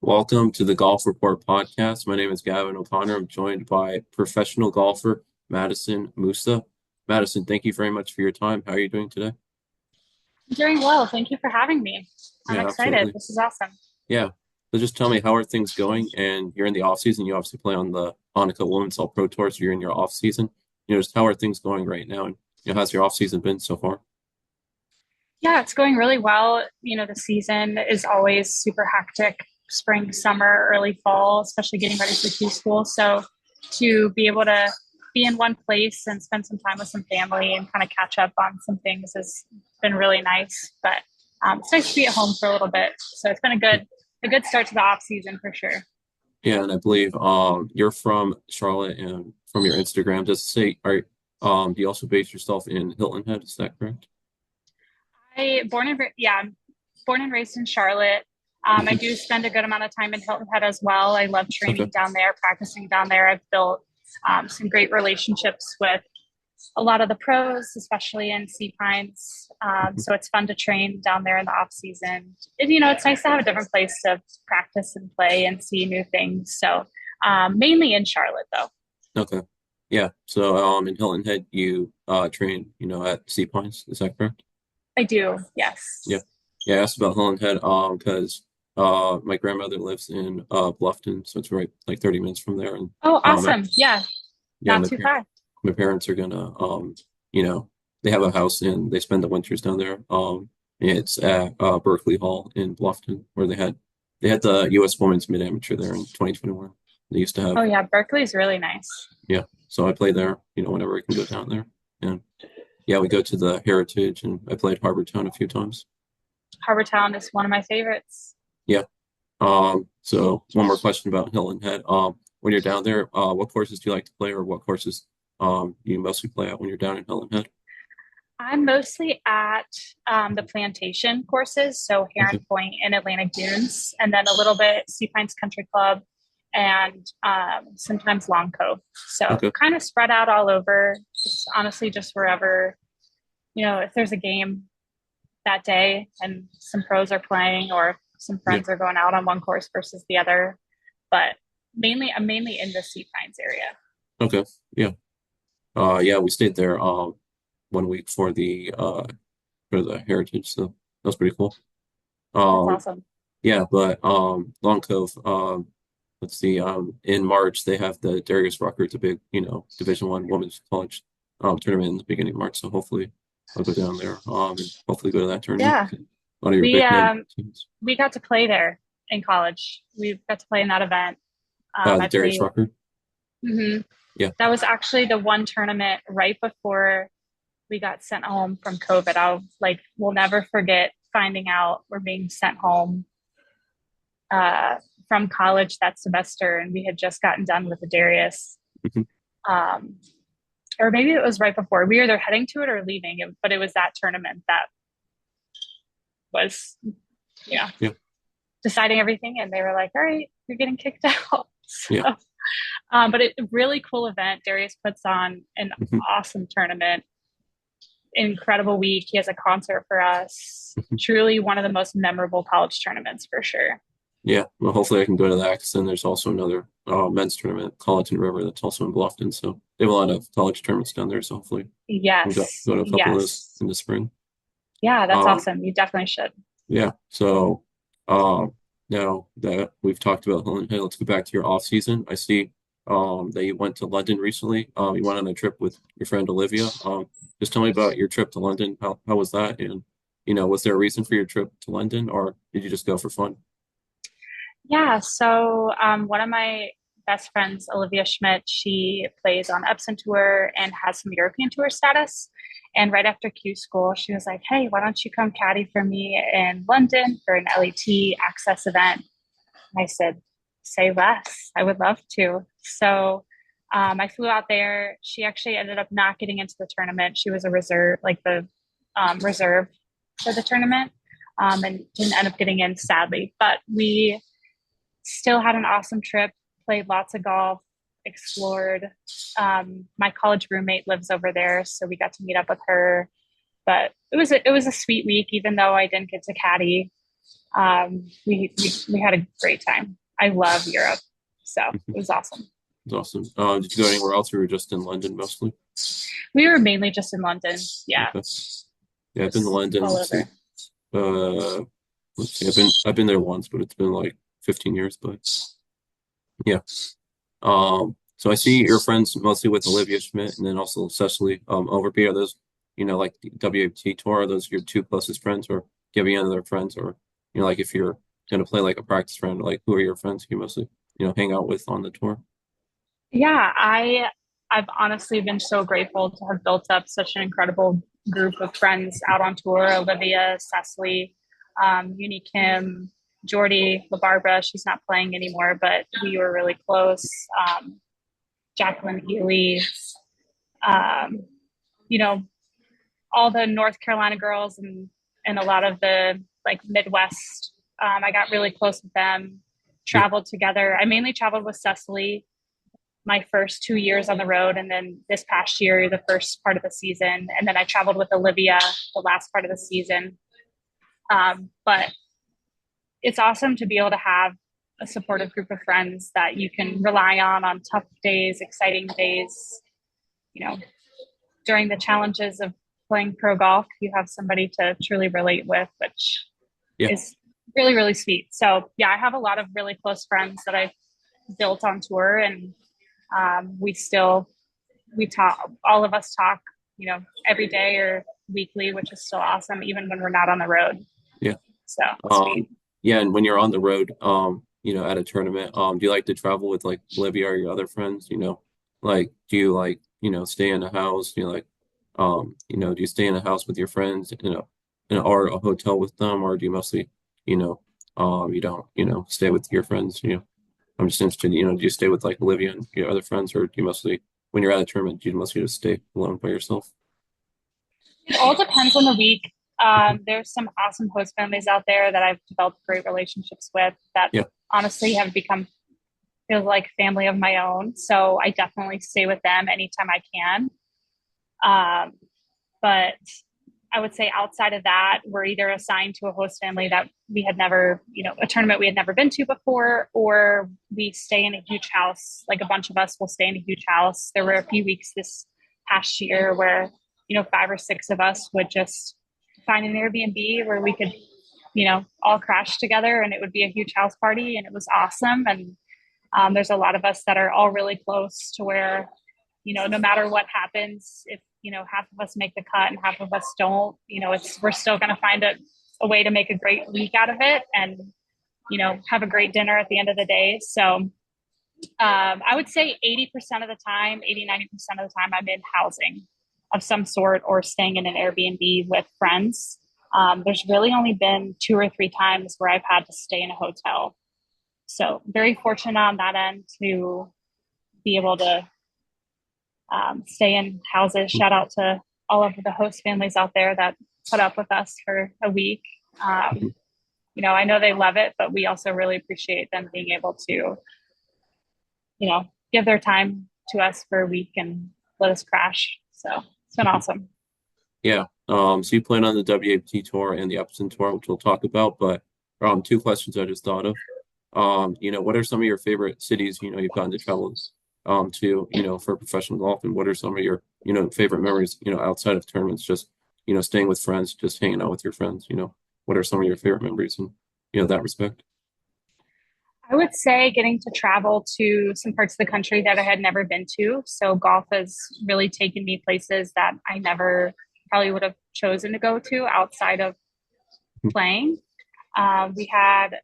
Welcome to the Golf Report podcast. My name is Gavin O'Connor. I'm joined by professional golfer Madison Moosa. Madison, thank you very much for your time. How are you doing today? I'm doing well. Thank you for having me. I'm Yeah, excited. absolutely. This is awesome. Yeah. So just tell me, how are things going? And you're in the off season. You obviously play on the Annika Women's All Pro Tour, so you're in your off season. Just how are things going right now? And how's your off season been so far? Yeah, it's going really well. The season is always super hectic, spring, summer, early fall, especially getting ready for Q school. So to be able to be in one place and spend some time with some family and kind of catch up on some things has been really nice. But it's nice to be at home for a little bit. So it's been a good start to the off season for sure. Yeah, and I believe you're from Charlotte, and from your Instagram, does it say do you also base yourself in Hilton Head? Is that correct? I'm born and raised in Charlotte. I Mhm. do spend a good amount of time in Hilton Head as well. I love Okay. training down there, practicing down there. I've built some great relationships with a lot of the pros, especially in Sea Pines. Mhm. So it's fun to train down there in the off season. It's nice to have a different place to practice and play and see new things. So mainly in Charlotte, though. Okay. Yeah. So in Hilton Head you train, at Sea Pines, is that correct? I do, Yeah. yes. Yeah, I asked about Hilton Head because my grandmother lives in Bluffton, so it's right like 30 minutes from there. And Oh, um I, awesome. Yeah, yeah, not too far. my parents are gonna you know, they have a house and they spend the winters down there. It's at Berkeley Hall in Bluffton where they had the US Women's Mid Amateur there in 2021. They used to Oh, have. yeah, Berkeley's really nice. Yeah. So I play there, whenever I can go down there. And yeah, we go to the Heritage and I played Harbor Town a few times. Harbor Town is one of my favorites. Yeah. So one more question about Hilton Head. When you're down there, what courses do you like to play, or what courses do you mostly play at when you're down in Hilton Head? I'm mostly at the plantation courses, so Heron Okay. Point and Atlantic Dunes, and then a little bit Sea Pines Country Club and sometimes Long Cove. So Okay. kind of spread out all over. It's honestly just wherever, if there's a game that day and some pros are playing or some Yeah. friends are going out on one course versus the other. But I'm mainly in the Sea Pines area. Okay. Yeah. Yeah, we stayed there one week for the Heritage, so that was pretty cool. That's Um, awesome. yeah, but Long Cove, let's see, in March they have the Darius Rucker, it's a big, Division I women's college tournament in the beginning of March. So hopefully I'll go down there and hopefully go to that tournament. Yeah, One of your we big name um, teams. we got to play there in college. We got to play in that event. The I Darius played. Rucker. Mhm. Yeah. That was actually the one tournament right before we got sent home from COVID. We'll never forget finding out we're being sent home uh, from college that semester, and we had just gotten done with the Darius. Mhm. Um, or maybe it was right before we were either heading to it or leaving, but it was that tournament that was, yeah, Yeah. deciding everything. And they were like, all right, you're getting kicked out. Yeah. So, but it really cool event. Darius puts on an Mhm. awesome tournament, incredible week. He has a concert for us. Mhm. Truly one of the most memorable college tournaments for sure. Yeah. Well, hopefully I can go to that because then there's also another men's tournament, Colleton River, that's also in Bluffton. So they have a lot of college tournaments down there. So hopefully we can Yes. go to a couple of those Yes. in the spring. Yeah, that's Um, awesome. You definitely should. yeah. So now that we've talked about Helen, hey, let's go back to your off season. I see that you went to London recently. You went on a trip with your friend Olivia. Just tell me about your trip to London. How was that? And was there a reason for your trip to London, or did you just go for fun? Yeah. So one of my best friends, Olivia Schmidt, she plays on Epson Tour and has some European Tour status. And right after Q school, she was like, "Hey, why don't you come caddy for me in London for an LET access event?" And I said, "Say less. I would love to." So I flew out there. She actually ended up not getting into the tournament. She was a reserve, like the reserve for the tournament, and didn't end up getting in, sadly. But we still had an awesome trip, played lots of golf, explored. My college roommate lives over there, so we got to meet up with her. But it was a sweet week, even though I didn't get to caddy. We had a great time. I love Europe, so it was awesome. It's awesome. Did you go anywhere else, or were you just in London mostly? We were mainly just in London. Yeah, Okay. Yeah, I've been to just London. all over. Uh, let's see. I've been there once, but it's been like 15 years. But yeah. So I see your friends mostly with Olivia Schmidt and then also Cecily Overby. Are those, like the WAT tour? Are those your two closest friends, or do you have any other friends, or like if you're gonna play like a practice friend, like who are your friends you mostly hang out with on the tour? Yeah, I've honestly been so grateful to have built up such an incredible group of friends out on tour. Olivia, Cecily, Uni Kim, Jordy, LaBarbara. She's not playing anymore, but we were really close. Jacqueline Healy, um, you know, all the North Carolina girls and a lot of the like Midwest. I got really close with them. Yeah, Traveled together. I mainly traveled with Cecily my first 2 years on the road, and then this past year, the first part of the season, and then I traveled with Olivia the last part of the season. But it's awesome to be able to have a supportive group of friends that you can rely on tough days, exciting days. You know, during the challenges of playing pro golf, you have somebody to truly relate with, which yeah. is really, really sweet. So yeah, I have a lot of really close friends that I've built on tour, and we talk, all of us talk, every day or weekly, which is still awesome, even when we're not on the road. Yeah. So Um, sweet. yeah, and when you're on the road, at a tournament, do you like to travel with like Olivia or your other friends? Like do you like, stay in a house? Do you like, do you stay in a house with your friends, or a hotel with them, or do you mostly, you know, you don't, stay with your friends? I'm just interested, do you stay with like Olivia and your other friends, or do you mostly, when you're at a tournament, do you mostly just stay alone by yourself? It all depends on the week. Mhm. There's some awesome host families out there that I've developed great relationships with that Yeah. honestly have become feels like family of my own. So I definitely stay with them anytime I can. Um, but I would say outside of that, we're either assigned to a host family that we had never, a tournament we had never been to before, or we stay in a huge house. Like a bunch of us will stay in a huge house. There were a few weeks this past year where, five or six of us would just find an Airbnb where we could, all crash together, and it would be a huge house party, and it was awesome. And there's a lot of us that are all really close to where, no matter what happens, if, half of us make the cut and half of us don't, we're still going to find a way to make a great week out of it and, have a great dinner at the end of the day. So I would say 80% of the time, 80, 90% of the time, I'm in housing of some sort or staying in an Airbnb with friends. There's really only been two or three times where I've had to stay in a hotel. So very fortunate on that end to be able to stay in houses. Shout out to all of the host families out there that put up with us for a week. Mhm. I know they love it, but we also really appreciate them being able to, give their time to us for a week and let us crash. So it's been awesome. Yeah. So you played on the WAT tour and the Epson tour, which we'll talk about, but two questions I just thought of. What are some of your favorite cities, you've gotten to travel to, for professional golf, and what are some of your, favorite memories, outside of tournaments, just, staying with friends, just hanging out with your friends, what are some of your favorite memories in, that respect? I would say getting to travel to some parts of the country that I had never been to. So golf has really taken me places that I never probably would have chosen to go to outside of playing. We had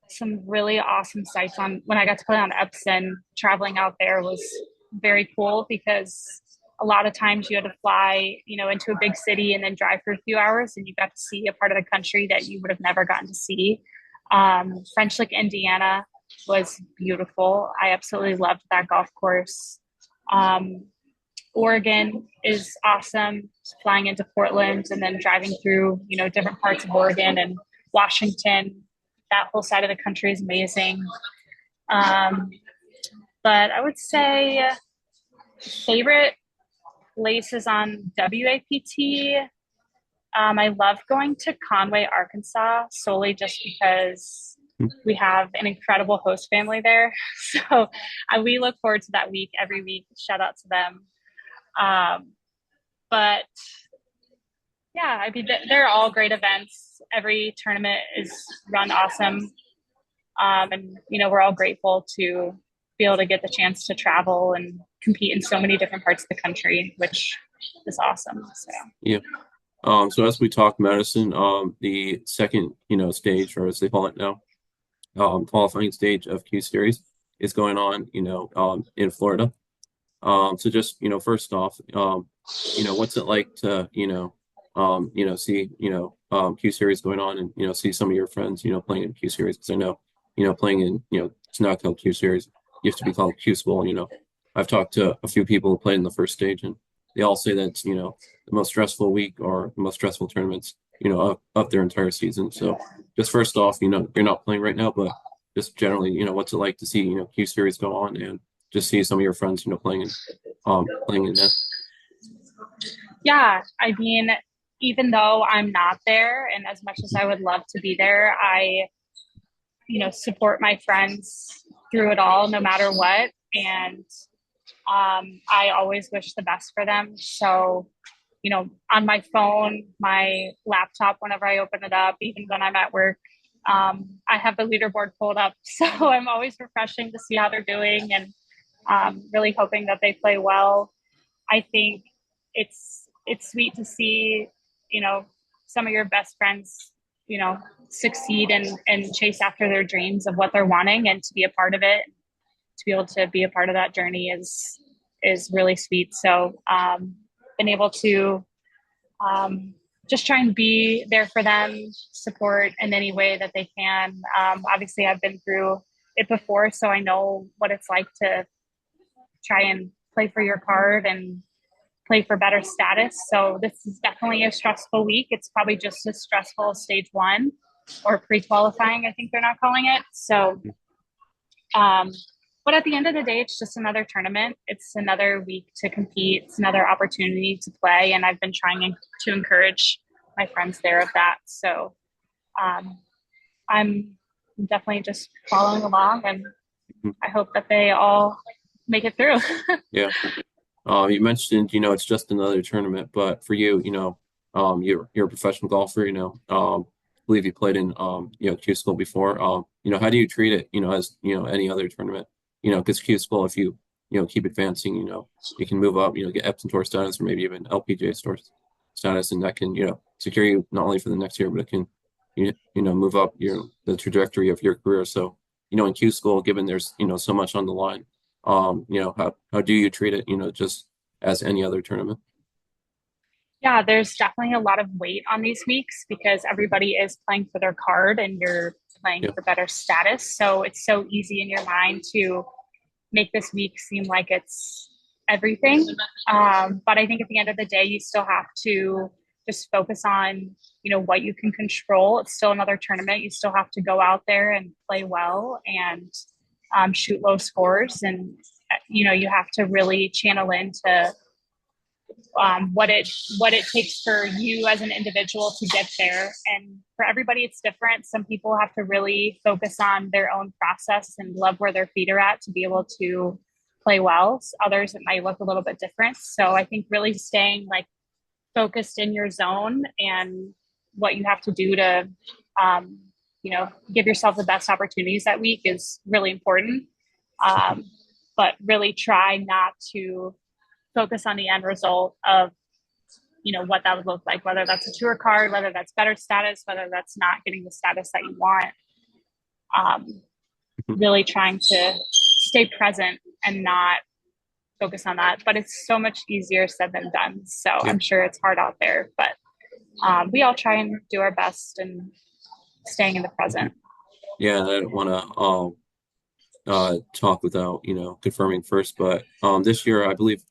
some really awesome sites on when I got to play on Epson. Traveling out there was very cool because a lot of times you had to fly, into a big city and then drive for a few hours, and you got to see a part of the country that you would have never gotten to see. French Lick, Indiana was beautiful. I absolutely loved that golf course. Um, Oregon is awesome. Flying into Portland and then driving through, different parts of Oregon and Washington. That whole side of the country is amazing. Um, but I would say favorite places on WAPT. I love going to Conway, Arkansas, solely just because we have an incredible host family there. So we look forward to that week every week. Shout out to them. But yeah, I mean, they're all great events. Every tournament is run awesome. And, we're all grateful to be able to get the chance to travel and compete in so many different parts of the country, which is awesome. So, Yeah. So as we talk Madison, the second, stage, or as they call it now, qualifying stage of Q Series is going on, in Florida. So just, first off, what's it like to, see, Q Series going on and, see some of your friends, playing in Q Series? Because I know, playing in, it's not called Q Series. It used to be called Q School. I've talked to a few people who played in the first stage, and they all say that it's, the most stressful week or the most stressful tournaments, of their entire season. So just first off, you're not playing right now, but just generally, what's it like to see, Q Series go on and just see some of your friends, playing in that. yeah, I mean, even though I'm not there, and as much as I would love to be there, I, support my friends through it all, no matter what. And I always wish the best for them. So, on my phone, my laptop, whenever I open it up, even when I'm at work, I have the leaderboard pulled up. So I'm always refreshing to see how they're doing and really hoping that they play well. I think it's sweet to see, some of your best friends, succeed and chase after their dreams of what they're wanting, and to be a part of it, to be able to be a part of that journey is really sweet. So been able to just try and be there for them, support in any way that they can. Obviously, I've been through it before, so I know what it's like to try and play for your card and play for better status. So this is definitely a stressful week. It's probably just as stressful as stage one, or pre-qualifying, I think they're not calling it. So, but at the end of the day, it's just another tournament. It's another week to compete. It's another opportunity to play. And I've been trying to encourage my friends there of that. So I'm definitely just following along, and I hope that they all make it through. Yeah. You mentioned, it's just another tournament, but for you, you're a professional golfer, I believe you played in, Q School before. How do you treat it, as, any other tournament? Because Q School, if you, keep advancing, you can move up, get Epson Tour status, or maybe even LPGA Tour status, and that can, secure you not only for the next year, but it can, move up the trajectory of your career. So, in Q School, given there's, so much on the line, how do you treat it, just as any other tournament? Yeah, there's definitely a lot of weight on these weeks because everybody is playing for their card and you're playing Yeah. for better status. So it's so easy in your mind to make this week seem like it's everything. But I think at the end of the day, you still have to just focus on, what you can control. It's still another tournament. You still have to go out there and play well and shoot low scores. And, you have to really channel into what it takes for you as an individual to get there. And for everybody, it's different. Some people have to really focus on their own process and love where their feet are at to be able to play well. Others, it might look a little bit different. So I think really staying focused in your zone and what you have to do to, give yourself the best opportunities that week is really important. But really try not to focus on the end result of what that would look like, whether that's a tour card, whether that's better status, whether that's not getting the status that you want. Really trying to stay present and not focus on that, but it's so much easier said than done. So Yeah. I'm sure it's hard out there, but we all try and do our best and staying in the present. Yeah, I don't want to talk without, confirming first, but this year, I believe,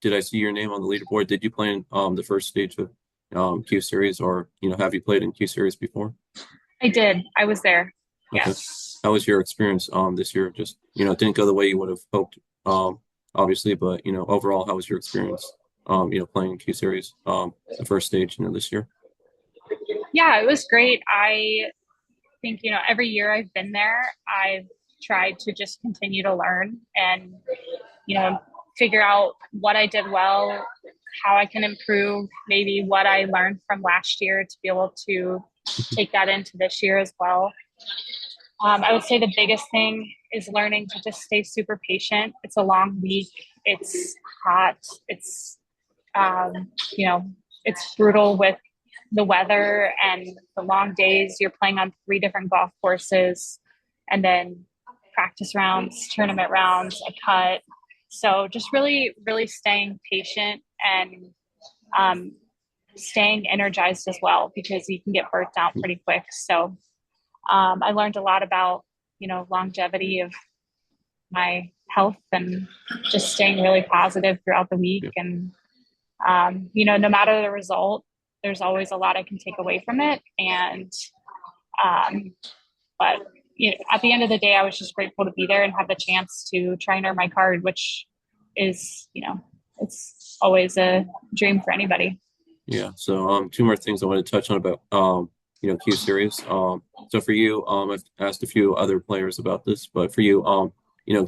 did I see your name on the leaderboard? Did you play in the first stage of Q Series, or have you played in Q Series before? I did. I was there. Okay. Yeah. How was your experience this year? Just, it didn't go the way you would have hoped, obviously, but overall, how was your experience playing Q Series the first stage, this year? Yeah, it was great. I think, every year I've been there, I've tried to just continue to learn and, you know, figure out what I did well, how I can improve, maybe what I learned from last year to be able to take that into this year as well. I would say the biggest thing is learning to just stay super patient. It's a long week. It's hot. Um, you know, it's brutal with the weather and the long days. You're playing on three different golf courses and then practice rounds, tournament rounds, a cut. So just really, really staying patient and um, staying energized as well because you can get burnt out pretty quick. So I learned a lot about, longevity of my health and just staying really positive throughout the week. Yeah. And, no matter the result, there's always a lot I can take away from it. And, um, but at the end of the day, I was just grateful to be there and have the chance to try and earn my card, which is, it's always a dream for anybody. Yeah. So two more things I want to touch on about Q series. So for you, I've asked a few other players about this, but for you,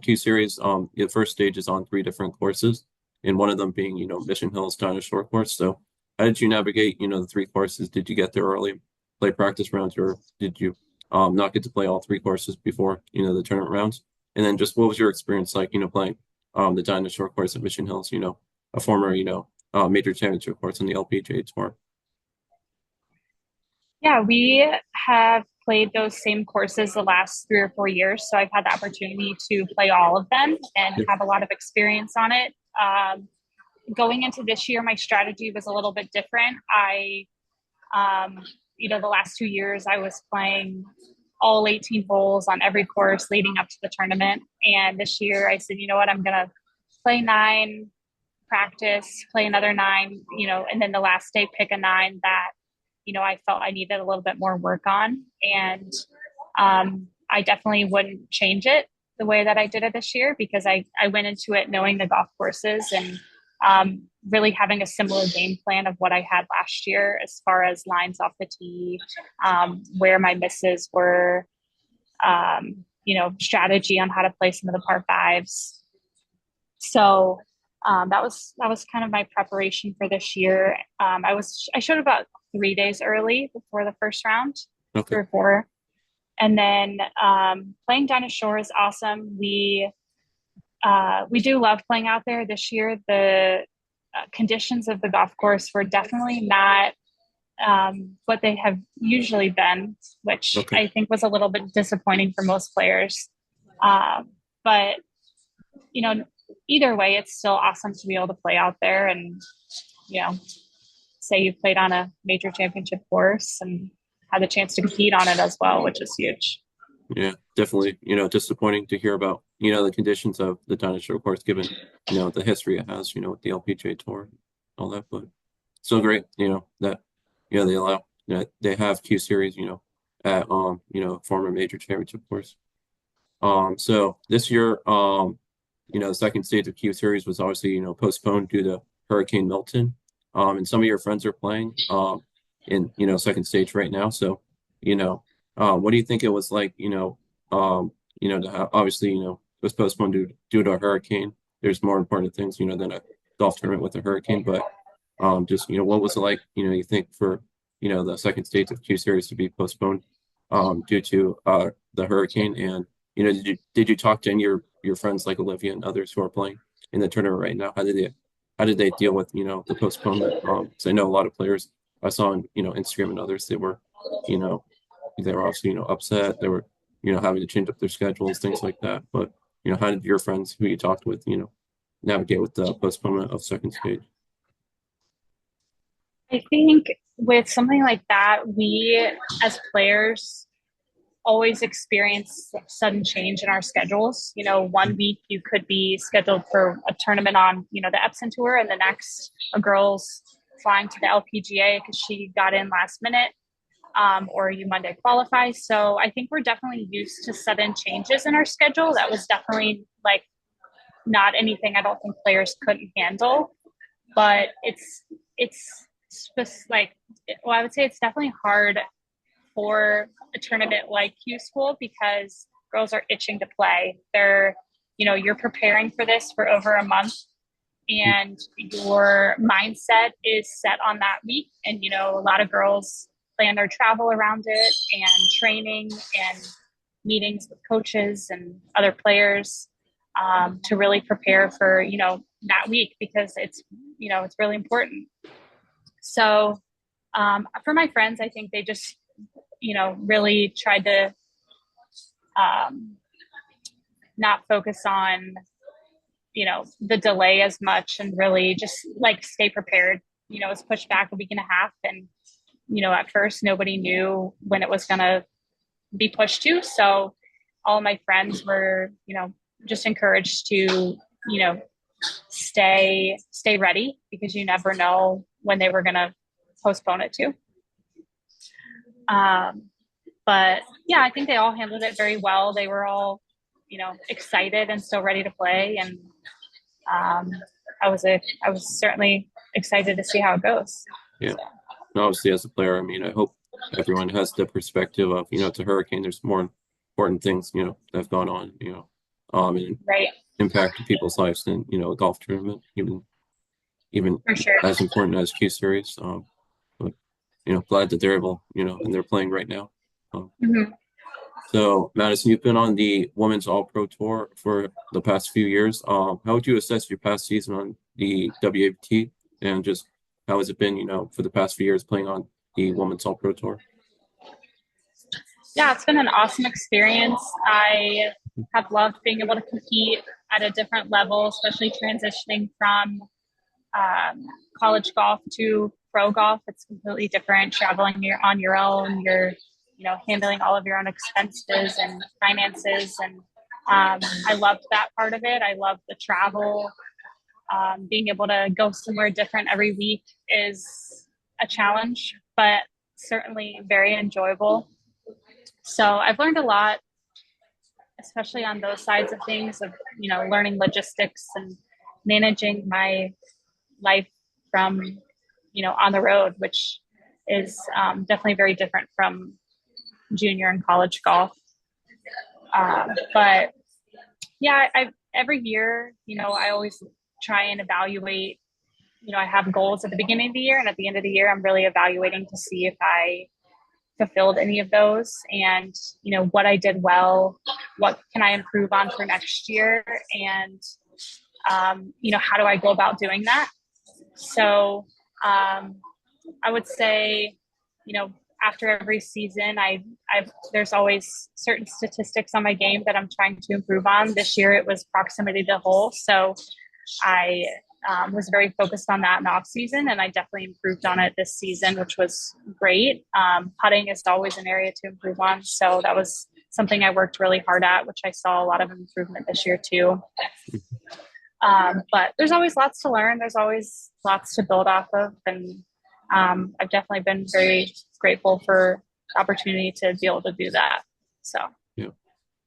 Q series, the first stage is on three different courses, and one of them being, Mission Hills Dinosaur course. So how did you navigate, the three courses? Did you get there early, play practice rounds, or did you not get to play all three courses before, the tournament rounds? And then just what was your experience like, playing the dinosaur course at Mission Hills, a former, major championship course on the LPGA tour? Yeah, we have played those same courses the last 3 or 4 years. So I've had the opportunity to play all of them and Yeah. have a lot of experience on it. Going into this year, my strategy was a little bit different. The last 2 years, I was playing all 18 holes on every course leading up to the tournament. And this year, I said, you know what, I'm going to play nine, practice, play another nine, and then the last day pick a nine that, I felt I needed a little bit more work on. And I definitely wouldn't change it the way that I did it this year because I went into it knowing the golf courses and really having a similar game plan of what I had last year as far as lines off the tee, where my misses were, strategy on how to play some of the par fives. So that was kind of my preparation for this year. I showed about 3 days early before the first round, Okay. 3 or 4, and then playing Dinosaur is awesome. We do love playing out there. This year, the conditions of the golf course were definitely not what they have usually been, which Okay. I think was a little bit disappointing for most players. But you know, either way, it's still awesome to be able to play out there and, you know, say you played on a major championship course and had the chance to compete on it as well, which is huge. Yeah, definitely, disappointing to hear about, the conditions of the dinosaur course given, the history it has, with the LPGA tour, all that, but still great, that, they allow, they have Q series, at, former major championship course. So this year, the second stage of Q series was obviously, postponed due to Hurricane Milton. And some of your friends are playing, in, second stage right now. So, what do you think it was like, to have, obviously, it was postponed due to a hurricane. There's more important things, than a golf tournament with a hurricane. But just, what was it like, you think for, the second stage of Q Series to be postponed due to the hurricane? And, did you talk to any of your friends like Olivia and others who are playing in the tournament right now? How did they deal with, the postponement? Because I know a lot of players I saw on, Instagram and others, you know, they were obviously, upset. They were, having to change up their schedules, things like that. But, how did your friends who you talked with, navigate with the postponement of second stage? I think with something like that, we as players always experience sudden change in our schedules. One week you could be scheduled for a tournament on, the Epson Tour, and the next a girl's flying to the LPGA because she got in last minute, or you Monday qualify. So I think we're definitely used to sudden changes in our schedule. That was definitely like not anything I don't think players couldn't handle, but it's like, well, I would say it's definitely hard for a tournament like Q School because girls are itching to play. You're preparing for this for over a month, and your mindset is set on that week. And, a lot of girls plan their travel around it, and training and meetings with coaches and other players to really prepare for, that week, because it's really important. So for my friends, I think they just, really tried to not focus on, the delay as much, and really just like stay prepared. It was pushed back a week and a half, and, at first nobody knew when it was going to be pushed to. So all my friends were, just encouraged to, stay ready, because you never know when they were going to postpone it to. But yeah, I think they all handled it very well. They were all, excited and still ready to play. And I was certainly excited to see how it goes. Yeah. And obviously, as a player, I mean, I hope everyone has the perspective of, it's a hurricane. There's more important things, that have gone on, and Right. impacted people's lives than, a golf tournament, even For sure. as important as Q Series. But, glad that they're able, and they're playing right now. Mm-hmm. So, Madison, you've been on the Women's All-Pro Tour for the past few years. How would you assess your past season on the WAT, and just how has it been, for the past few years playing on the Women's All-Pro Tour? Yeah, it's been an awesome experience. I have loved being able to compete at a different level, especially transitioning from college golf to pro golf. It's completely different. Traveling on your own, you're handling all of your own expenses and finances, and I loved that part of it. I loved the travel. Being able to go somewhere different every week is a challenge, but certainly very enjoyable. So I've learned a lot, especially on those sides of things, of learning logistics and managing my life from on the road, which is definitely very different from junior and college golf. But yeah, every year, I always try and evaluate. I have goals at the beginning of the year, and at the end of the year, I'm really evaluating to see if I fulfilled any of those, and what I did well, what can I improve on for next year, and how do I go about doing that. So I would say, after every season, there's always certain statistics on my game that I'm trying to improve on. This year it was proximity to hole, so I was very focused on that in off season, and I definitely improved on it this season, which was great. Putting is always an area to improve on, so that was something I worked really hard at, which I saw a lot of improvement this year too. But there's always lots to learn. There's always lots to build off of, and I've definitely been very grateful for the opportunity to be able to do that. So yeah,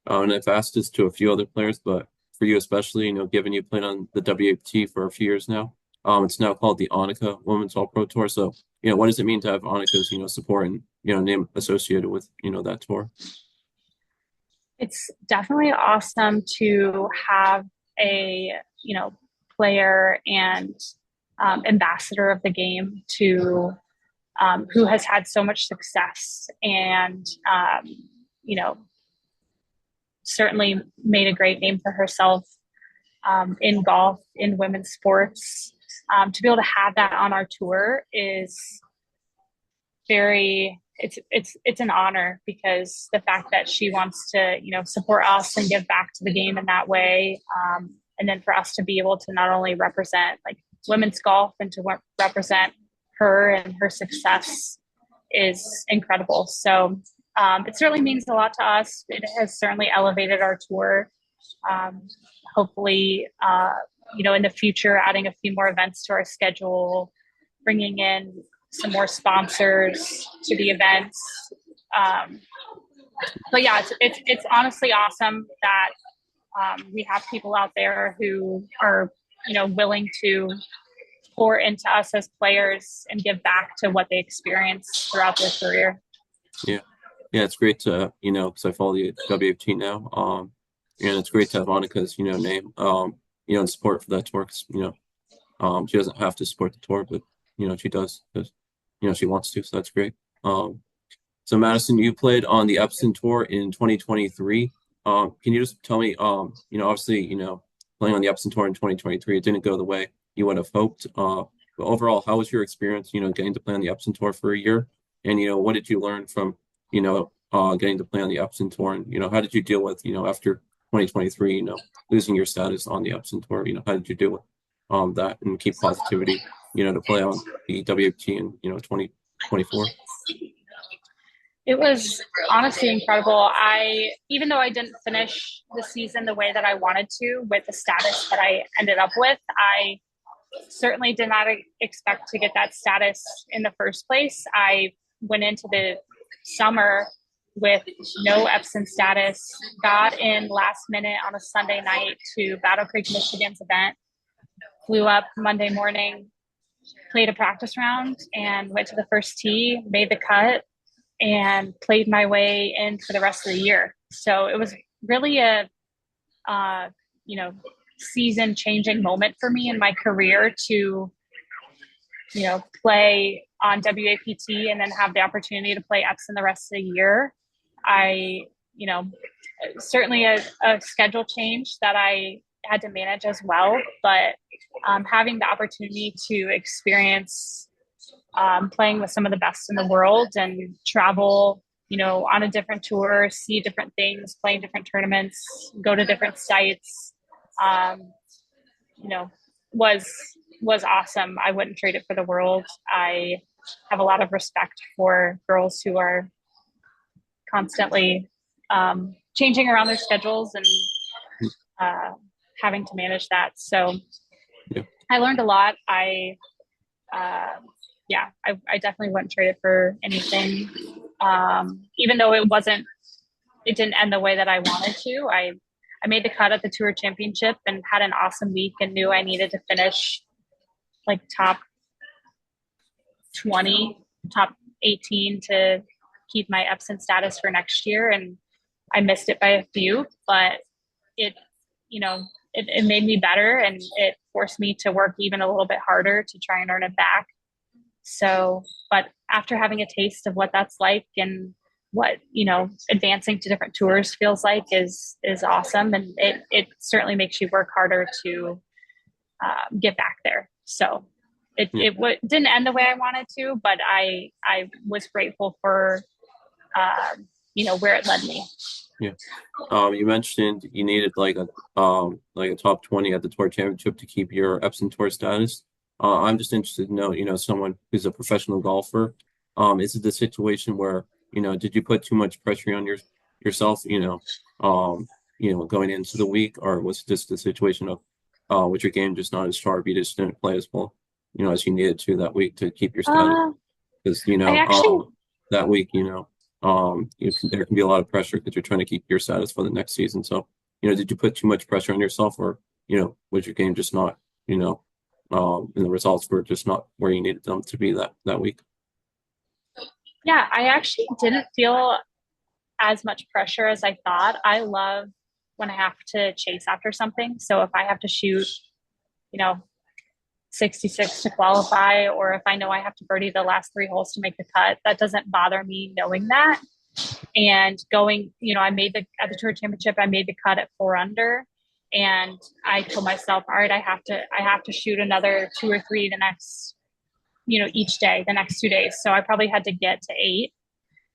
and I've asked this to a few other players, but for you especially, given you played on the WAT for a few years now, it's now called the Annika Women's All-Pro Tour. So, what does it mean to have Annika's, support and, name associated with, that tour? It's definitely awesome to have a, player and ambassador of the game to who has had so much success and, certainly made a great name for herself in golf, in women's sports. To be able to have that on our tour is it's an honor, because the fact that she wants to, support us and give back to the game in that way. And then for us to be able to not only represent like women's golf and to represent her and her success is incredible. So it certainly means a lot to us. It has certainly elevated our tour. Hopefully, in the future, adding a few more events to our schedule, bringing in some more sponsors to the events. But yeah, it's honestly awesome that we have people out there who are, willing to pour into us as players and give back to what they experience throughout their career. Yeah. Yeah, it's great to, because I follow the WFT now. And it's great to have Annika's, name, in support for that tour. 'Cause, she doesn't have to support the tour, but, she does because, she wants to. So that's great. So Madison, you played on the Epson Tour in 2023. Can you just tell me, obviously, playing on the Epson Tour in 2023, it didn't go the way you would have hoped. But overall, how was your experience, getting to play on the Epson Tour for a year? And, what did you learn from, getting to play on the Epson Tour? And, how did you deal with, after 2023, losing your status on the Epson Tour? How did you deal with that and keep positivity, to play on the WFT in, 2024? It was honestly incredible. Even though I didn't finish the season the way that I wanted to with the status that I ended up with, I certainly did not expect to get that status in the first place. I went into the summer with no Epson status, got in last minute on a Sunday night to Battle Creek, Michigan's event, flew up Monday morning, played a practice round, and went to the first tee, made the cut, and played my way in for the rest of the year. So it was really a, season changing moment for me in my career to, play on WAPT and then have the opportunity to play Epson the rest of the year. Certainly a schedule change that I had to manage as well, but having the opportunity to experience playing with some of the best in the world and travel, on a different tour, see different things, play in different tournaments, go to different sites, was awesome. I wouldn't trade it for the world. I have a lot of respect for girls who are constantly changing around their schedules and having to manage that. So yeah. I learned a lot. I definitely wouldn't trade it for anything. Even though it didn't end the way that I wanted to. I made the cut at the Tour Championship and had an awesome week and knew I needed to finish like top 20, top 18 to keep my Epson status for next year. And I missed it by a few, but it made me better and it forced me to work even a little bit harder to try and earn it back. So, but after having a taste of what that's like and what, advancing to different tours feels like is awesome. And it certainly makes you work harder to get back there. So it didn't end the way I wanted to, but I was grateful for, where it led me. Yeah. You mentioned you needed like a top 20 at the Tour Championship to keep your Epson Tour status. I'm just interested to know, someone who's a professional golfer, is it the situation where, did you put too much pressure on yourself, going into the week, or was it just the situation of with your game just not as sharp, you just didn't play as well, as you needed to that week to keep your status? Because, that week, there can be a lot of pressure because you're trying to keep your status for the next season. So, did you put too much pressure on yourself, or, was your game just not, and the results were just not where you needed them to be that week? Yeah, I actually didn't feel as much pressure as I thought. I love when I have to chase after something. So if I have to shoot, 66 to qualify, or if I know I have to birdie the last 3 holes to make the cut, that doesn't bother me knowing that. And going, at the Tour Championship, I made the cut at 4 under. And I told myself, all right, I have to shoot another 2 or 3 the next, each day, the next 2 days. So I probably had to get to 8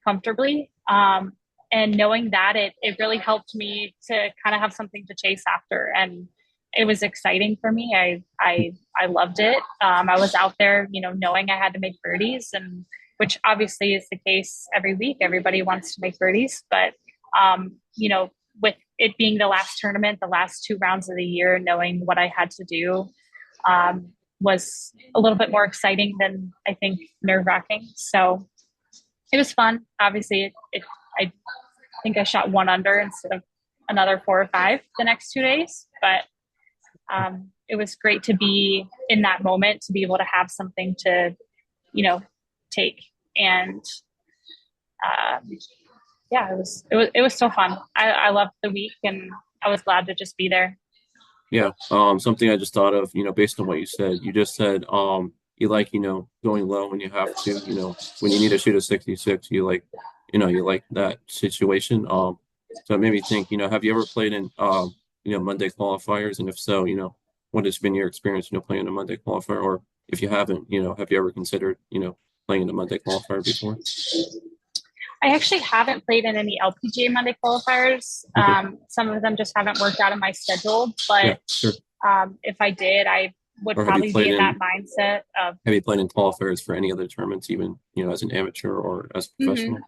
comfortably. And knowing that, it really helped me to kind of have something to chase after. And it was exciting for me. I loved it. I was out there, knowing I had to make birdies, and which obviously is the case every week. Everybody wants to make birdies, but, with it being the last tournament, the last 2 rounds of the year, knowing what I had to do, was a little bit more exciting than I think nerve-wracking. So it was fun. Obviously, I think I shot 1 under instead of another 4 or 5 the next 2 days, but it was great to be in that moment, to be able to have something to, you know, take. And um, yeah, it was so fun. I loved the week, and I was glad to just be there. Yeah. Something I just thought of, based on what you said. You just said, you like, going low when you have to, when you need to shoot a 66, you like that situation. So it made me think, have you ever played in, Monday qualifiers? And if so, what has been your experience, playing a Monday qualifier? Or if you haven't, have you ever considered, playing in a Monday qualifier before? I actually haven't played in any LPGA Monday qualifiers. Okay. Some of them just haven't worked out in my schedule, Yeah, but sure. if I did, I would Or probably be in that mindset of, have you played in qualifiers for any other tournaments, even, as an amateur or as a mhm, professional?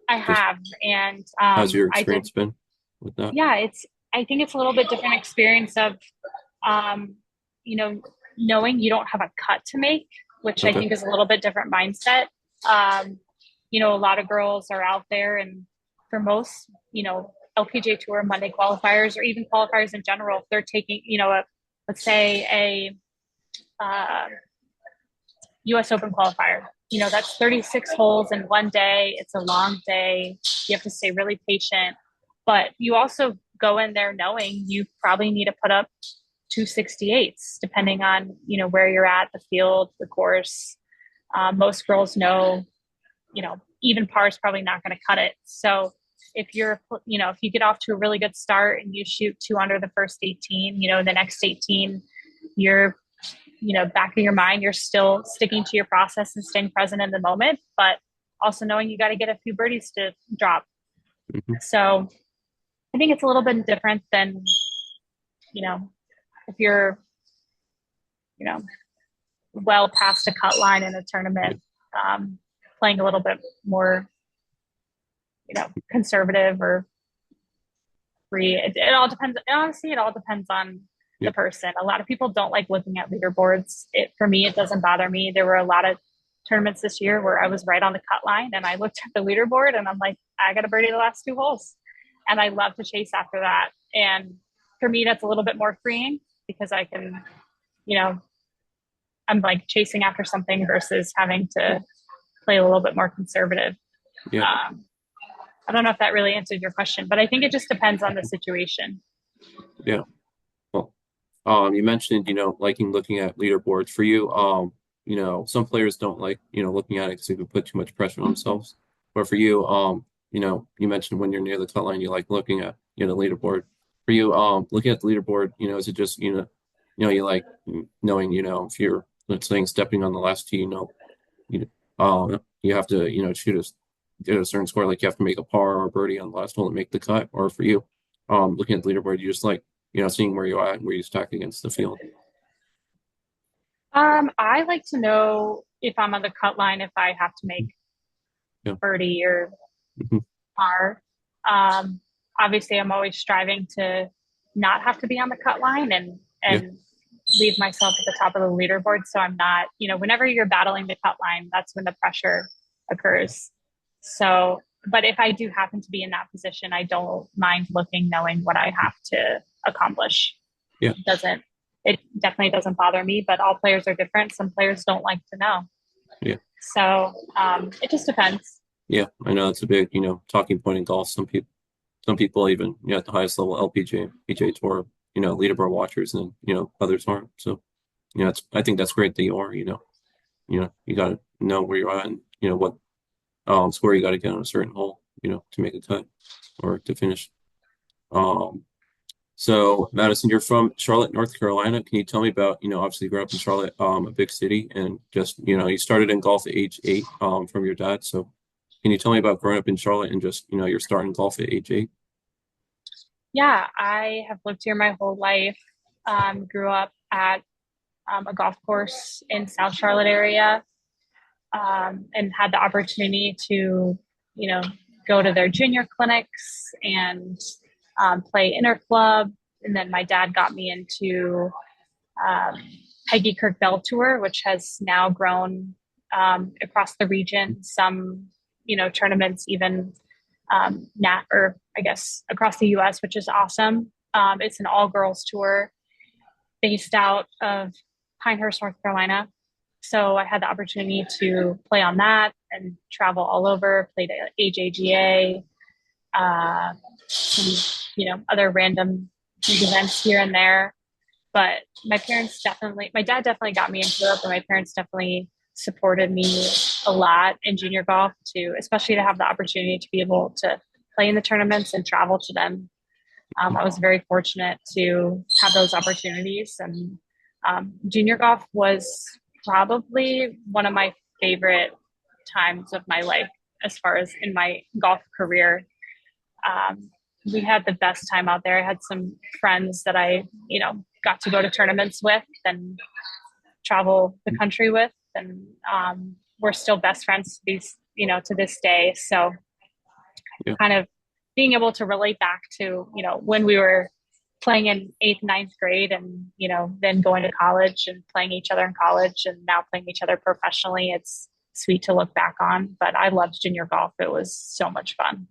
I Just have. And how's your I did, experience been with that? yeah, I think it's a little bit different experience of, um, you know, knowing you don't have a cut to make, which I Okay. think is a little bit different mindset. Um, a lot of girls are out there, and for most, LPGA Tour Monday qualifiers or even qualifiers in general, if they're taking, let's say uh, US Open qualifier, that's 36 holes in one day. It's a long day. You have to stay really patient, but you also go in there knowing you probably need to put up 268s, depending on, where you're at, the field, the course. Most girls know, even par is probably not going to cut it. So if you get off to a really good start and you shoot two under the first 18, the next 18, you're, back of your mind, you're still sticking to your process and staying present in the moment, but also knowing you got to get a few birdies to drop. Hmm. So I think it's a little bit different than, if you're, you know, well past a cut line in a Yeah. tournament, playing a little bit more, conservative or free. It all depends. Honestly, it all depends on Yeah. the person. A lot of people don't like looking at leaderboards. For me, it doesn't bother me. There were a lot of tournaments this year where I was right on the cut line and I looked at the leaderboard and I'm like, I got to birdie the last two holes. And I love to chase after that. And for me, that's a little bit more freeing because I can, you know, I'm like chasing after something versus having to play a little bit more conservative. Yeah. Um, I don't know if that really answered your question, but I think it just depends on the situation. Yeah. Well, you mentioned, liking looking at leaderboards. For you, some players don't like, looking at it because it can put too much pressure on themselves. But for you, you mentioned when you're near the cut line, you like looking at, the leaderboard. For you, looking at the leaderboard, is it just, you like knowing, if you're, let's say, stepping on the last tee, you have to, get a certain score, like you have to make a par or a birdie on the last hole to make the cut. Or for you, looking at the leaderboard, you just like, seeing where you're at and where you stack against the field. I like to know if I'm on the cut line, if I have to make Yeah. birdie or Hmm. par. Um, Obviously, I'm always striving to not have to be on the cut line and Yeah. leave myself at the top of the leaderboard. So I'm not, whenever you're battling the cut line, that's when the pressure occurs. So, but if I do happen to be in that position, I don't mind looking, knowing what I have to accomplish. Yeah. It definitely doesn't bother me, but all players are different. Some players don't like to know. Yeah. So it just depends. Yeah. I know it's a big, talking point in golf. Some people even, at the highest level, LPGA, PGA Tour, leaderboard watchers, and others aren't. So, I think that's great that you are. You got to know where you're at, and what score you got to get on a certain hole, to make a cut or to finish. Um, so Madison, you're from Charlotte, North Carolina. Can you tell me about, obviously you grew up in Charlotte, a big city, and just, you started in golf at age 8, from your dad. So can you tell me about growing up in Charlotte and just, you're starting golf at age 8? Yeah, I have lived here my whole life. Grew up at a golf course in South Charlotte area, and had the opportunity to, you know, go to their junior clinics and play interclub. And then my dad got me into um, Peggy Kirk Bell Tour, which has now grown across the region. Some, tournaments even or I guess across the U.S., which is awesome. It's an all girls tour, based out of Pinehurst, North Carolina. So I had the opportunity to play on that and travel all over, played at AJGA, some, other random events here and there. But my dad definitely got me into it, but my parents definitely supported me a lot in junior golf too, especially to have the opportunity to be able to play in the tournaments and travel to them. I was very fortunate to have those opportunities, and junior golf was probably one of my favorite times of my life as far as in my golf career. Um, we had the best time out there. I had some friends that I, got to go to tournaments with and travel the country with, and we're still best friends to this day. So Yeah. kind of being able to relate back to, when we were playing in eighth, ninth grade and, then going to college and playing each other in college and now playing each other professionally. It's sweet to look back on, but I loved junior golf. It was so much fun.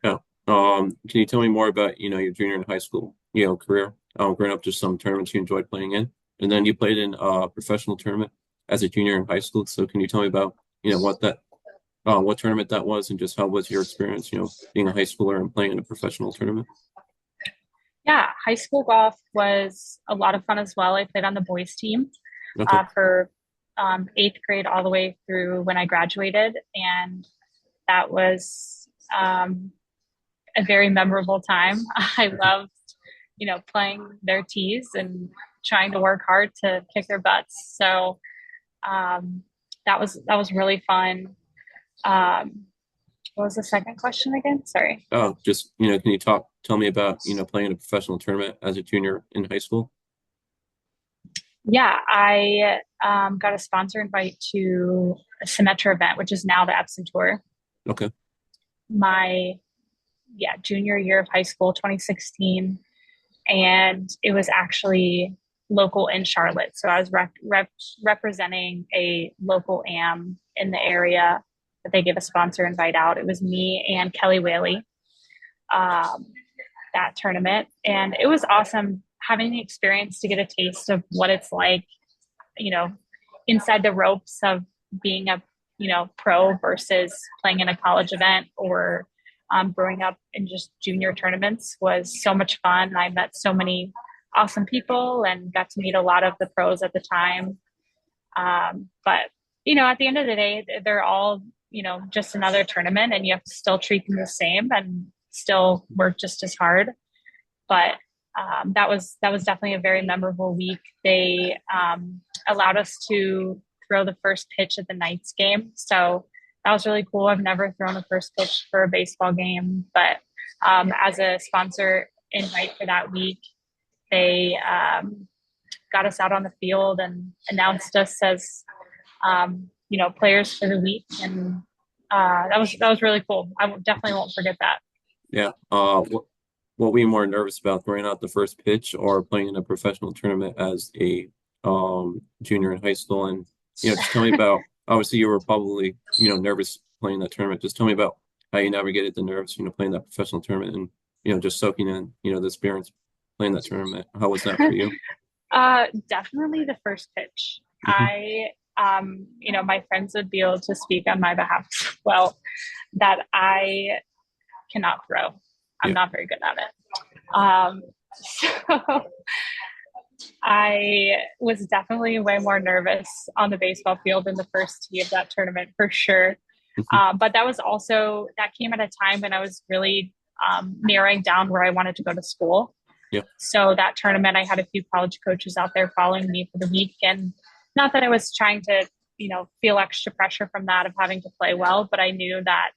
Yeah. Can you tell me more about, your junior and high school, career? Growing up, just some tournaments you enjoyed playing in, and then you played in a professional tournament as a junior in high school. So can you tell me about, what tournament that was, and just how was your experience, being a high schooler and playing in a professional tournament? Yeah, high school golf was a lot of fun as well. I played on the boys team Okay. for eighth grade all the way through when I graduated. And that was a very memorable time. I loved, playing their tees and trying to work hard to kick their butts. So that was really fun. What was the second question again? Sorry. Oh, just, can you tell me about, playing in a professional tournament as a junior in high school? Yeah, I got a sponsor invite to a Symetra event, which is now the Epson Tour. Okay. My junior year of high school, 2016, and it was actually local in Charlotte. So I was representing a local AM in the area that they gave a sponsor invite out. It was me and Kelly Whaley, that tournament, and it was awesome having the experience to get a taste of what it's like, inside the ropes of being a pro versus playing in a college event or growing up in just junior tournaments was so much fun. I met so many awesome people and got to meet a lot of the pros at the time. But at the end of the day, they're all just another tournament, and you have to still treat them the same and still work just as hard. But that was definitely a very memorable week. They allowed us to throw the first pitch at the Knights game, so that was really cool. I've never thrown a first pitch for a baseball game, but as a sponsor invite for that week, they got us out on the field and announced us as players for the week, and that was really cool. Definitely won't forget that. Yeah. What were you more nervous about, throwing out the first pitch or playing in a professional tournament as a junior in high school? And just tell me about, obviously you were probably nervous playing that tournament. Just tell me about how you navigated the nerves, playing that professional tournament and just soaking in the experience playing that tournament. How was that for you? Definitely the first pitch. Hmm. My friends would be able to speak on my behalf as well, that I cannot throw. I'm Yeah. not very good at it. So I was definitely way more nervous on the baseball field in the first tee of that tournament for sure. Hmm. But that came at a time when I was really narrowing down where I wanted to go to school. Yeah. So that tournament, I had a few college coaches out there following me for the week. And not that I was trying to, feel extra pressure from that of having to play well, but I knew that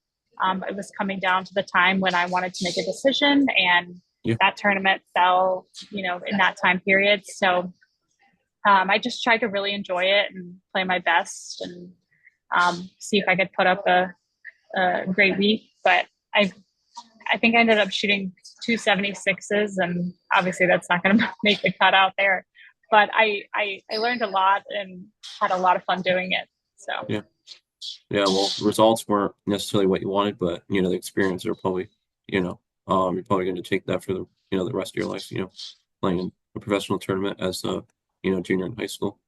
it was coming down to the time when I wanted to make a decision. And Yeah. that tournament fell, in that time period. So I just tried to really enjoy it and play my best and see if I could put up a great week. But I think I ended up shooting 276s, and obviously that's not going to make the cut out there. But I learned a lot and had a lot of fun doing it. So Yeah. Yeah. Well, results weren't necessarily what you wanted, but the experience are probably, you're probably going to take that for the rest of your life, playing in a professional tournament as a junior in high school.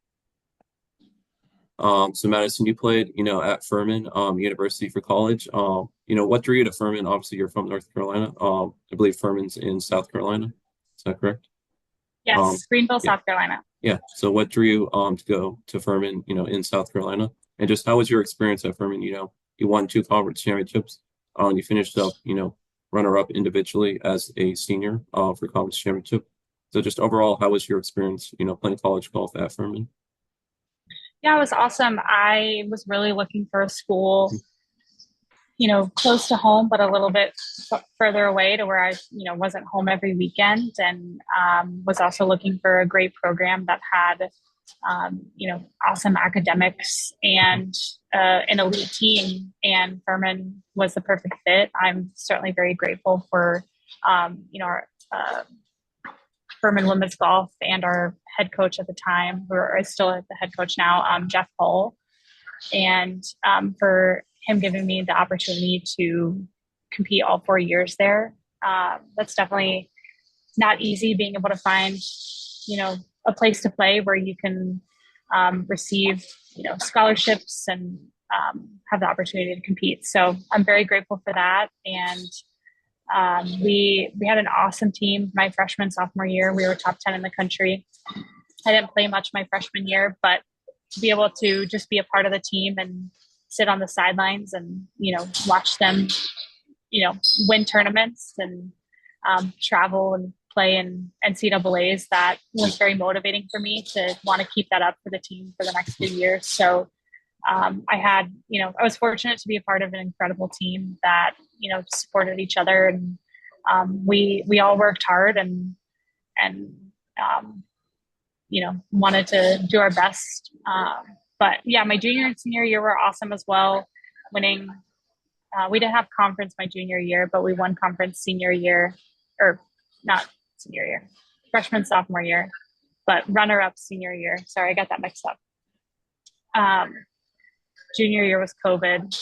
So Madison, you played at Furman University for college. What drew you to Furman? Obviously, you're from North Carolina. I believe Furman's in South Carolina. Is that correct? Um, Yes, Greenville, yeah, South Carolina. yeah. So what drew you to go to Furman, in South Carolina? And just how was your experience at Furman? You won two conference championships. You finished up, runner up individually as a senior for conference championship. So just overall, how was your experience, playing college golf at Furman? Yeah, it was awesome. I was really looking for a school, close to home, but a little bit further away to where I, wasn't home every weekend, and was also looking for a great program that had, awesome academics and an elite team. And Furman was the perfect fit. I'm certainly very grateful for, our Furman women's golf and our head coach at the time, who is still the head coach now, Jeff Hull, and for him giving me the opportunity to compete all 4 years there. That's definitely not easy, being able to find, a place to play where you can receive, scholarships and have the opportunity to compete. So I'm very grateful for that. And we had an awesome team my freshman, sophomore year. We were top 10 in the country. I didn't play much my freshman year, but to be able to just be a part of the team and sit on the sidelines and, watch them, win tournaments and travel and play in NCAAs, that was very motivating for me to want to keep that up for the team for the next few years. So I was fortunate to be a part of an incredible team that, supported each other, and we all worked hard and wanted to do our best. But yeah, my junior and senior year were awesome as well. Winning, we didn't have conference my junior year, but we won conference senior year, or not senior year, freshman, sophomore year, but runner up senior year. Sorry, I got that mixed up. Junior year was COVID.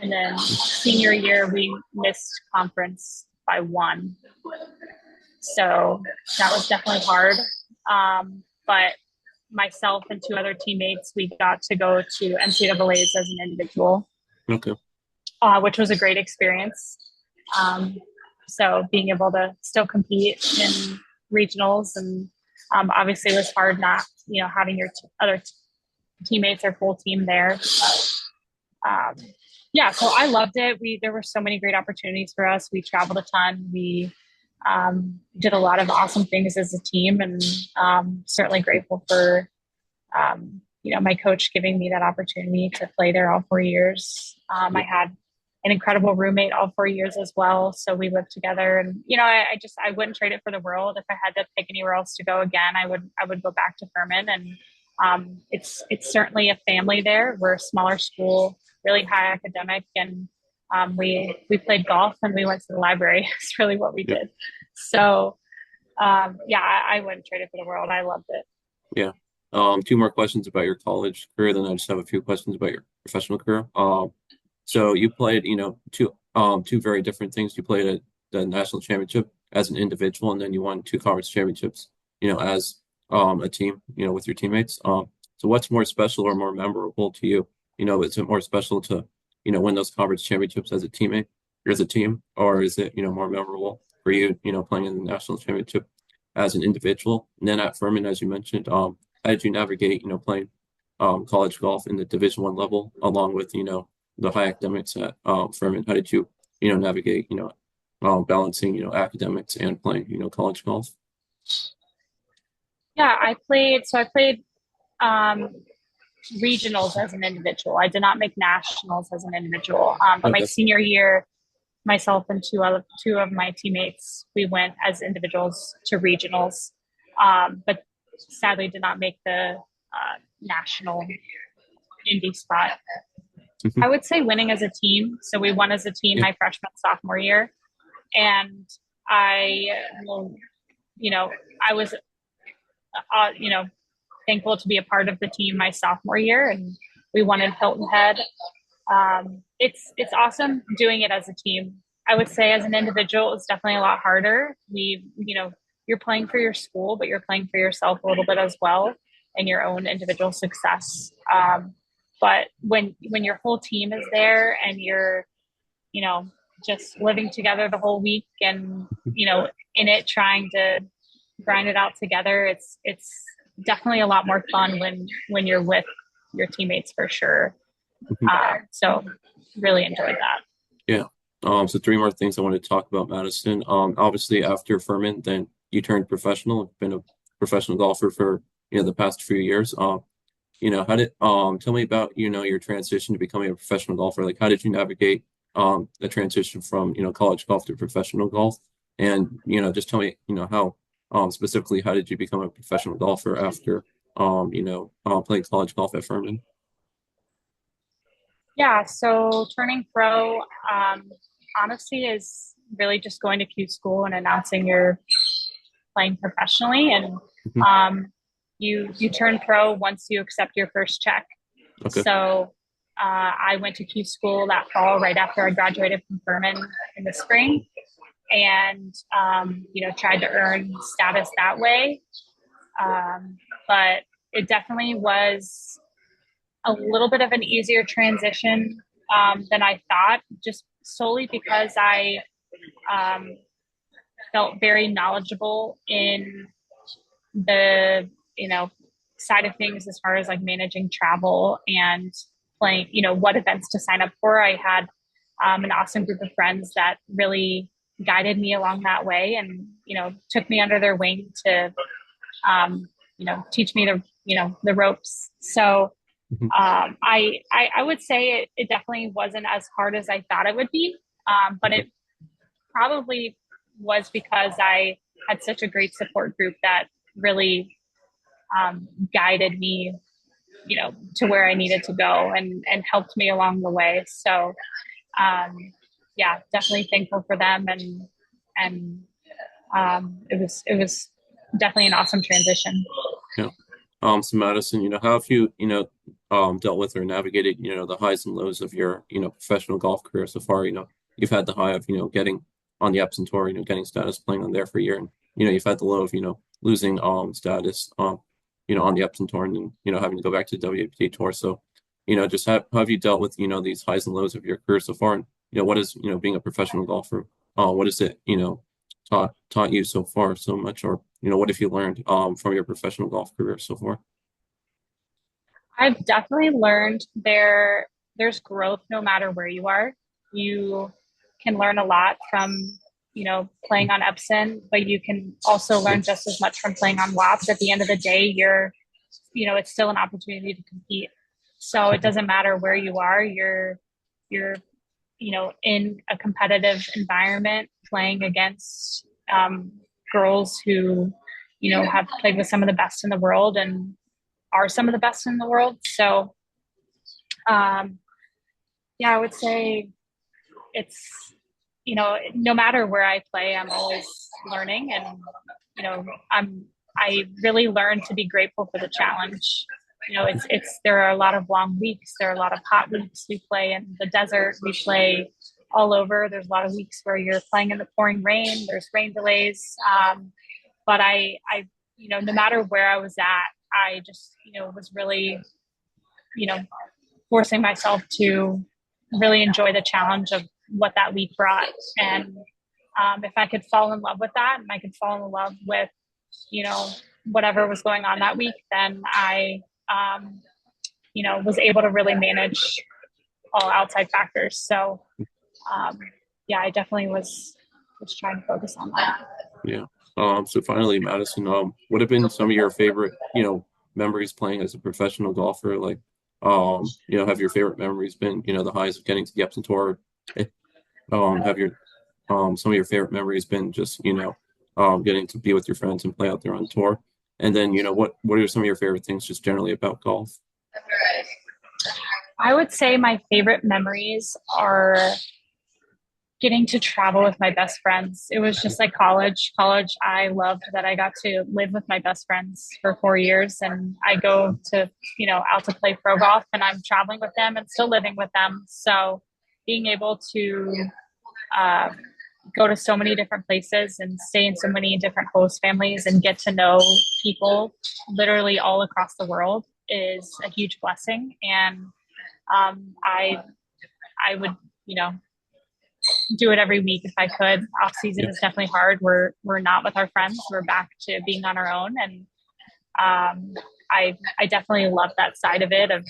And then senior year, we missed conference by one. So that was definitely hard. But myself and two other teammates, we got to go to NCAAs as an individual, Okay. which was a great experience. So being able to still compete in regionals, and obviously it was hard not, having your other teammates or full team there. But, yeah, so I loved it. There were so many great opportunities for us. We traveled a ton. We did a lot of awesome things as a team, and certainly grateful for my coach giving me that opportunity to play there all 4 years. I had an incredible roommate all 4 years as well, so we lived together. And I wouldn't trade it for the world. If I had to pick anywhere else to go again, I would go back to Furman. And it's certainly a family there. We're a smaller school, really high academic, and we played golf and we went to the library. It's really what we did. So I wouldn't trade it for the world. I loved it. Yeah. Two more questions about your college career, then I just have a few questions about your professional career. So you played, two very different things. You played at the national championship as an individual, and then you won two conference championships, as a team, with your teammates. So what's more special or more memorable to you? Is it more special to, win those conference championships as a teammate or as a team, or is it, more memorable for you, playing in the national championship as an individual? And then at Furman, as you mentioned, how did you navigate, playing college golf in the Division I level along with, the high academics at Furman? How did you, navigate, balancing, academics and playing, college golf? Yeah, I played regionals as an individual. I did not make nationals as an individual. But my Okay. senior year, myself and two of my teammates, we went as individuals to regionals, but sadly did not make the national Indy spot. Mhm. I would say winning as a team. So we won as a team Yeah. my freshman, sophomore year, and I, will, I was, thankful to be a part of the team my sophomore year, and we won in Hilton Head. It's awesome doing it as a team. I would say as an individual, it's definitely a lot harder. You're you're playing for your school, but you're playing for yourself a little bit as well and your own individual success. But when your whole team is there and you're, you know, just living together the whole week and, you know, in it trying to grind it out together, it's definitely a lot more fun when you're with your teammates for sure. So really enjoyed that. Yeah. So three more things I wanted to talk about, Madison. Obviously after Furman, then you turned professional, been a professional golfer for, the past few years. How did tell me about, your transition to becoming a professional golfer? Like how did you navigate the transition from, college golf to professional golf? And, just tell me, how specifically how did you become a professional golfer after playing college golf at Furman? Yeah, so turning pro, honestly, is really just going to Q school and announcing you're playing professionally, and Mhm. you turn pro once you accept your first check. Okay. So I went to Q school that fall right after I graduated from Furman in the spring, and tried to earn status that way. But it definitely was a little bit of an easier transition than I thought, just solely because I um, felt very knowledgeable in the side of things as far as like managing travel and playing, what events to sign up for. I had an awesome group of friends that really guided me along that way and took me under their wing to teach me the ropes. So Mhm. I would say it definitely wasn't as hard as I thought it would be, but Okay. it probably was because I had such a great support group that really guided me, to where I needed to go and helped me along the way. So yeah, definitely thankful for them, and it was definitely an awesome transition. Yeah. So Madison, how have you, dealt with or navigated, the highs and lows of your, professional golf career so far? You've had the high of, getting on the Epson Tour, getting status, playing on there for a year, and you've had the low of, losing status, on the Epson Tour, and then, having to go back to the WPT Tour. So, just how have you dealt with, these highs and lows of your career so far? And, what is, being a professional golfer? What is it, taught you so far so much, or what have you learned from your professional golf career so far? I've definitely learned there's growth no matter where you are. You can learn a lot from, playing on Epson, but you can also Yeah. learn just as much from playing on WAPs. At the end of the day, it's still an opportunity to compete. So it doesn't matter where you are, you're, in a competitive environment playing against girls who, have played with some of the best in the world and are some of the best in the world. So, um, yeah, I would say it's, no matter where I play, I'm always learning, and, you know, I really learn to be grateful for the challenge. There are a lot of long weeks. There are a lot of hot weeks. We play in the desert. We play all over. There's a lot of weeks where you're playing in the pouring rain. There's rain delays. But no matter where I was at, I just, was really, you know, forcing myself to really enjoy the challenge of what that week brought. And if I could fall in love with that, and I could fall in love with, you know, whatever was going on that week, then I, was able to really manage all outside factors. So, um, yeah, I definitely was trying to focus on that. Yeah. So finally, Madison, what have been some of your favorite, memories playing as a professional golfer? Like, have your favorite memories been, the highs of getting to the Epson Tour? Eh, have your some of your favorite memories been just, getting to be with your friends and play out there on tour? And then, what are some of your favorite things just generally about golf? I would say my favorite memories are getting to travel with my best friends. It was just like college. College, I loved that I got to live with my best friends for 4 years, and I go to, out to play pro golf, and I'm traveling with them and still living with them. So being able to, uh, go to so many different places and stay in so many different host families and get to know people literally all across the world is a huge blessing. And I would, you know, do it every week if I could. Off season Yeah. is definitely hard. We're not with our friends. We're back to being on our own, and I definitely love that side of it. Of,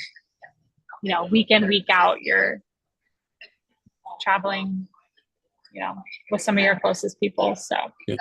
you know, week in, week out, you're traveling, you know, with some of your closest people. So Yeah.